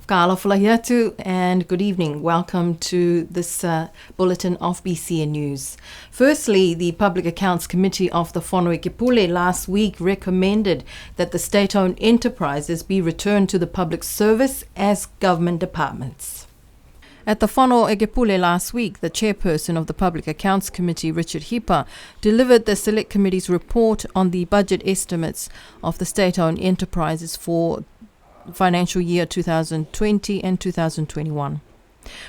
Ka'alofalahiatu and good evening. Welcome to this bulletin of BCN News. Firstly, the Public Accounts Committee of the NZQA last week recommended that the state-owned enterprises be returned to the public service as government departments. At the NZQA last week, the chairperson of the Public Accounts Committee, Richard Hipa, delivered the Select Committee's report on the budget estimates of the state-owned enterprises for financial year 2020 and 2021.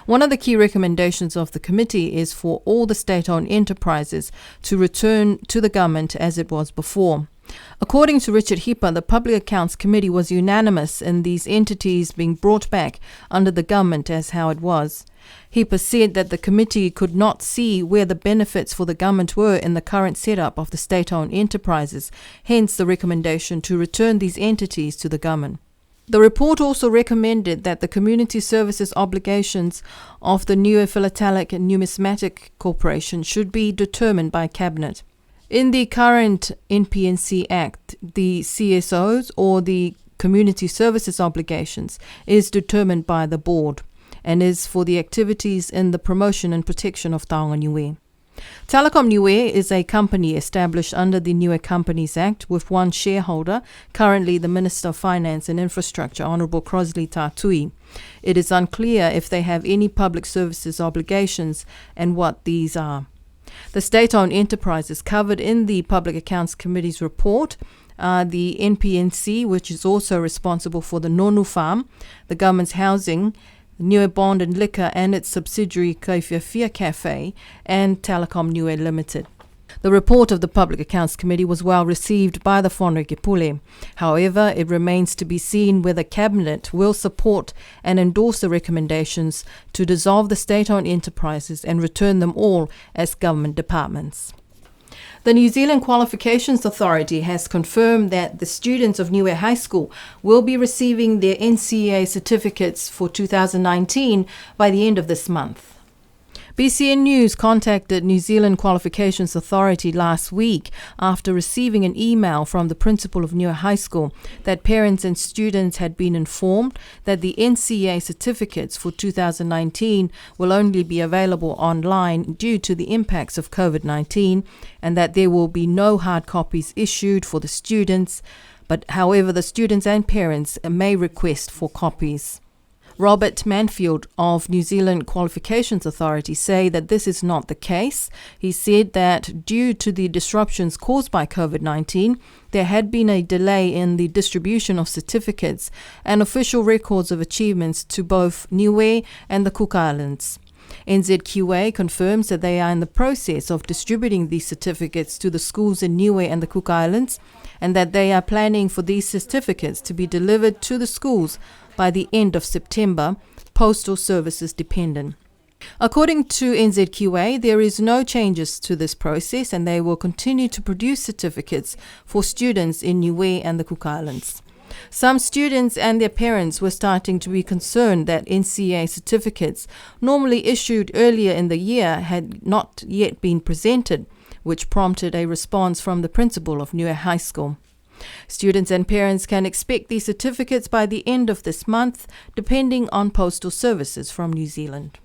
One of the key recommendations of the committee is for all the state-owned enterprises to return to the government as it was before. According to Richard Hipa, the Public Accounts Committee was unanimous in these entities being brought back under the government as how it was. Hipa said that the committee could not see where the benefits for the government were in the current setup of the state-owned enterprises, hence the recommendation to return these entities to the government. The report also recommended that the community services obligations of the Niue Philatelic and Numismatic Corporation should be determined by Cabinet. In the current NPNC Act, the CSOs or the community services obligations is determined by the board and is for the activities in the promotion and protection of Taonga Niue. Telecom Niue is a company established under the Niue Companies Act with one shareholder, currently the Minister of Finance and Infrastructure, Honourable Crosley Tatui. It is unclear if they have any public services obligations and what these are. The state-owned enterprises covered in the Public Accounts Committee's report are the NPNC, which is also responsible for the Nonu Farm, the government's housing, Niue Bond and Liquor and its subsidiary Kaiwhiawhia Cafe, and Telecom Niue Limited. The report of the Public Accounts Committee was well received by the NZQA. However, it remains to be seen whether Cabinet will support and endorse the recommendations to dissolve the state-owned enterprises and return them all as government departments. The New Zealand Qualifications Authority has confirmed that the students of Niue High School will be receiving their NZQA certificates for 2019 by the end of this month. BCN News contacted New Zealand Qualifications Authority last week after receiving an email from the principal of Niue High School that parents and students had been informed that the NZQA certificates for 2019 will only be available online due to the impacts of COVID-19 and that there will be no hard copies issued for the students, but however the students and parents may request for copies. Robert Manfield of New Zealand Qualifications Authority say that this is not the case. He said that due to the disruptions caused by COVID-19, there had been a delay in the distribution of certificates and official records of achievements to both Niue and the Cook Islands. NZQA confirms that they are in the process of distributing these certificates to the schools in Niue and the Cook Islands and that they are planning for these certificates to be delivered to the schools by the end of September, postal services dependent. According to NZQA, there is no changes to this process and they will continue to produce certificates for students in Niue and the Cook Islands. Some students and their parents were starting to be concerned that NZQA certificates, normally issued earlier in the year, had not yet been presented, which prompted a response from the principal of Niue High School. Students and parents can expect these certificates by the end of this month, depending on postal services from New Zealand.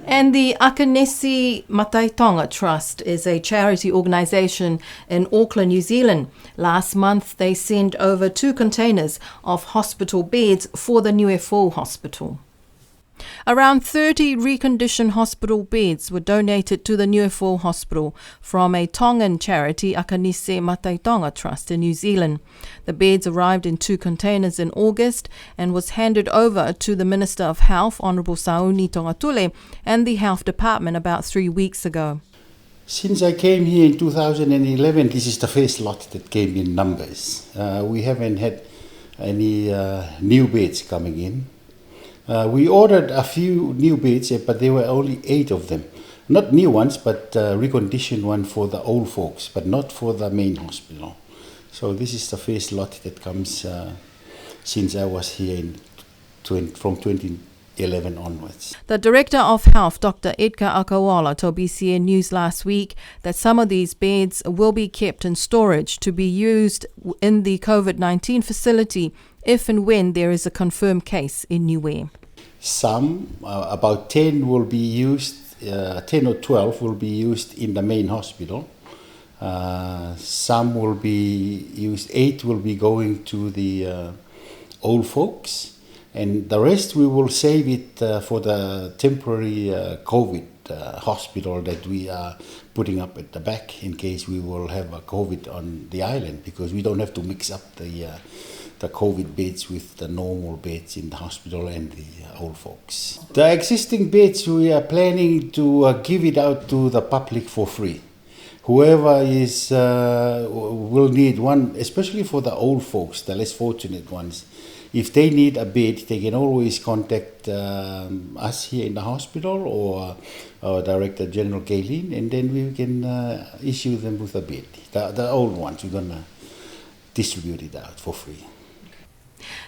And the Akanesi Mataitonga Trust is a charity organisation in Auckland, New Zealand. Last month, they sent over 2 containers of hospital beds for the Niue Full Hospital. Around 30 reconditioned hospital beds were donated to the Niue Full Hospital from a Tongan charity, Akanese Mataitonga Trust in New Zealand. The beds arrived in 2 containers in August and was handed over to the Minister of Health, Honourable Sauni Tongatule, and the Health Department about 3 weeks ago. Since I came here in 2011, this is the first lot that came in numbers. We haven't had any new beds coming in. We ordered a few new beds, but there were only 8 of them. Not new ones, but reconditioned one for the old folks, but not for the main hospital. So this is the first lot that comes since I was here from 11 onwards. The Director of Health, Dr. Edgar Akawala, told BCN News last week that some of these beds will be kept in storage to be used in the COVID-19 facility if and when there is a confirmed case in Niue. Some, about 10 will be used, 10 or 12 will be used in the main hospital. Some will be used, 8 will be going to the old folks. And the rest we will save it for the temporary COVID hospital that we are putting up at the back in case we will have a COVID on the island, because we don't have to mix up the COVID beds with the normal beds in the hospital and the old folks. The existing beds we are planning to give it out to the public for free. Whoever is will need one, especially for the old folks, the less fortunate ones. If they need a bed, they can always contact us here in the hospital or our Director General Kaylin, and then we can issue them with a bed. The old ones, we're going to distribute it out for free.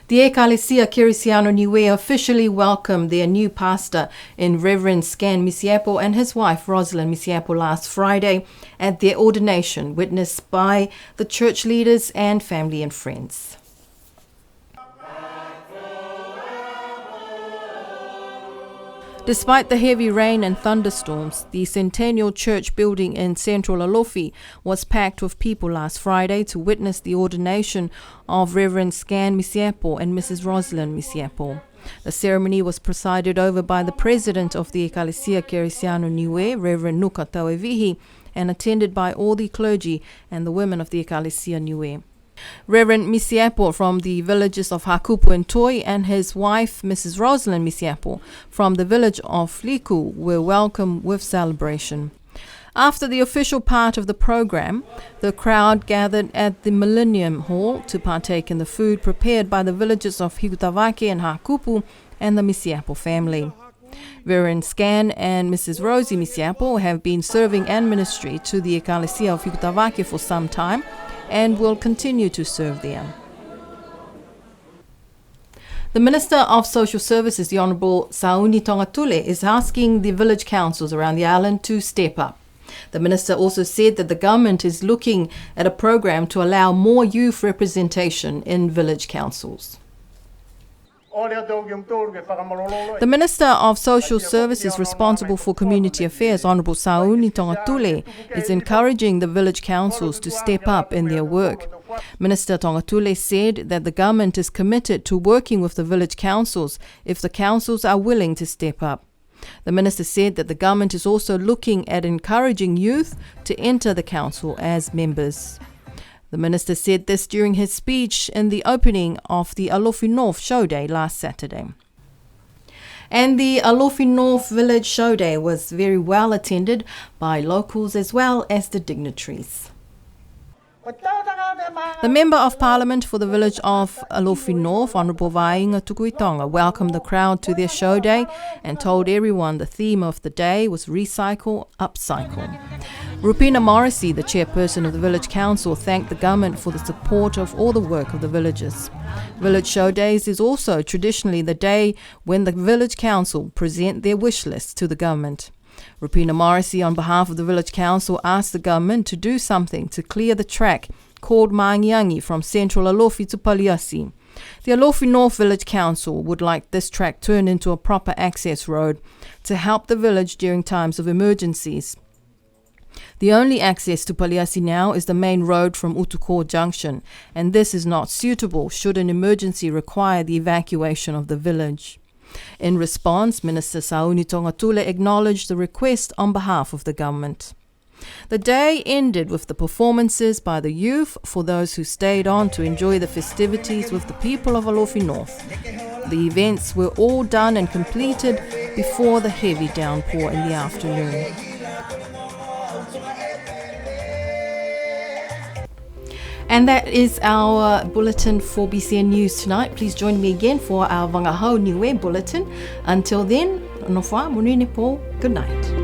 The Ecclesia Kirisiano Niue officially welcomed their new pastor in Reverend Scan Misiapo and his wife Rosalind Misiapo last Friday at their ordination, witnessed by the church leaders and family and friends. Despite the heavy rain and thunderstorms, the Centennial Church building in central Alofi was packed with people last Friday to witness the ordination of Reverend Scan Misiapo and Mrs. Rosalind Misiapo. The ceremony was presided over by the president of the Ecclesia Kirisiano Niue, Reverend Nuka Tauevihi, and attended by all the clergy and the women of the Ecclesia Niue. Reverend Misiapo from the villages of Hakupu and Toi and his wife, Mrs. Rosalind Misiapo, from the village of Liku were welcomed with celebration. After the official part of the program, the crowd gathered at the Millennium Hall to partake in the food prepared by the villages of Hikutavake and Hakupu and the Misiapo family. Reverend Scan and Mrs. Rosie Misiapo have been serving and ministry to the Ecclesia of Hikutavake for some time and will continue to serve there. The Minister of Social Services, the Honourable Sauni Tongatule, is asking the village councils around the island to step up. The Minister also said that the government is looking at a program to allow more youth representation in village councils. The Minister of Social Services responsible for community affairs, Honourable Sauni Tongatule, is encouraging the village councils to step up in their work. Minister Tongatule said that the government is committed to working with the village councils if the councils are willing to step up. The minister said that the government is also looking at encouraging youth to enter the council as members. The minister said this during his speech in the opening of the Alofi North Show Day last Saturday. And the Alofi North Village Show Day was very well attended by locals as well as the dignitaries. The Member of Parliament for the village of Alofi North, Honourable Vainga Tukuitonga, welcomed the crowd to their show day and told everyone the theme of the day was Recycle, Upcycle. Rupina Morrissey, the chairperson of the village council, thanked the government for the support of all the work of the villagers. Village show days is also traditionally the day when the village council present their wish lists to the government. Rupina Morrissey, on behalf of the village council, asked the government to do something to clear the track called Maangiangi from central Alofi to Paliasi. The Alofi North Village Council would like this track turned into a proper access road to help the village during times of emergencies. The only access to Paliasi now is the main road from Utuko Junction, and this is not suitable should an emergency require the evacuation of the village. In response, Minister Sauni Tongatule acknowledged the request on behalf of the government. The day ended with the performances by the youth for those who stayed on to enjoy the festivities with the people of Alofi North. The events were all done and completed before the heavy downpour in the afternoon. And that is our bulletin for BCN News tonight. Please join me again for our Wangahau Niue bulletin. Until then, no wha, munine po, good night.